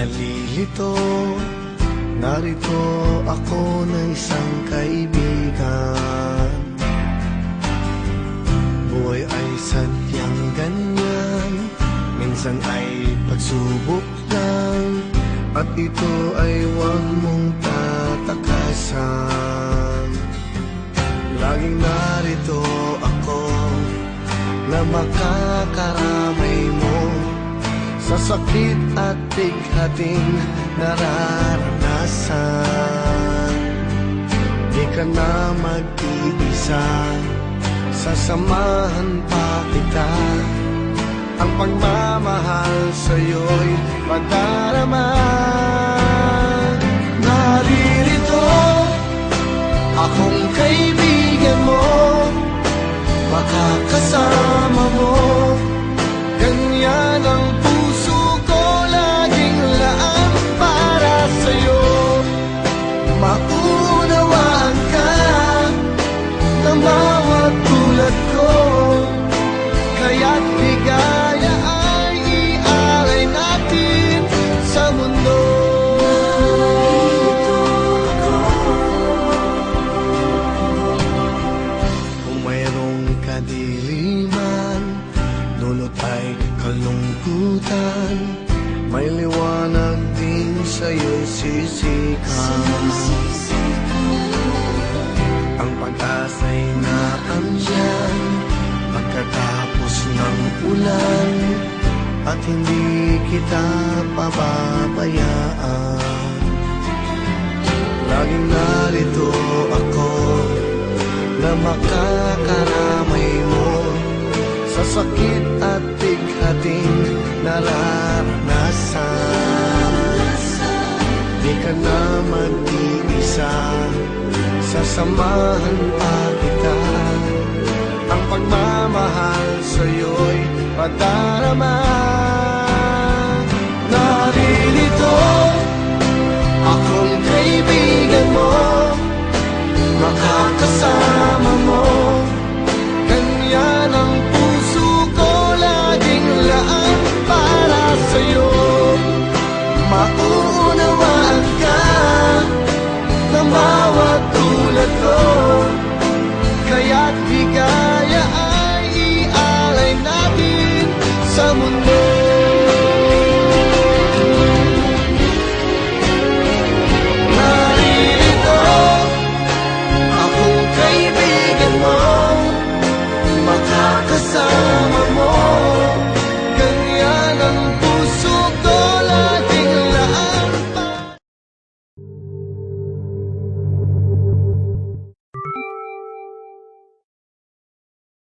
nalilito, narito ako na isang kaibigan. Buhay ay sadyang ganyan, minsan ay pagsubok lang, at ito ay huwag mong tatakasan. Laging narito ako na makakaramay mo sa sakit at bighating nararanasan. Di ka na mag-iisa, sasamahan pa kita. Ang pagmamahal sa'yo'y madarama. Naririto akong kaibigan mo, makakasama mo. Ganyan ang puso ko, laging laan para sa'yo. Maunawaan ka ng bawat tulad ko, kaya't ligaya ay ialay natin sa mundo. Kung mayroong kadiliman, dulot ay kalungkutan, may liwanag din sa'yo'y sisikan. Ang pag-asa'y naandyan pagkatapos ng ulan, at hindi kita pababayaan. Laging narito ako na makakaramay mo sa sakit at bighating nararanasan. Di ka na mag-iisa, sasamahan pa kita. Ang pagmamahal sa'yo'y madarama.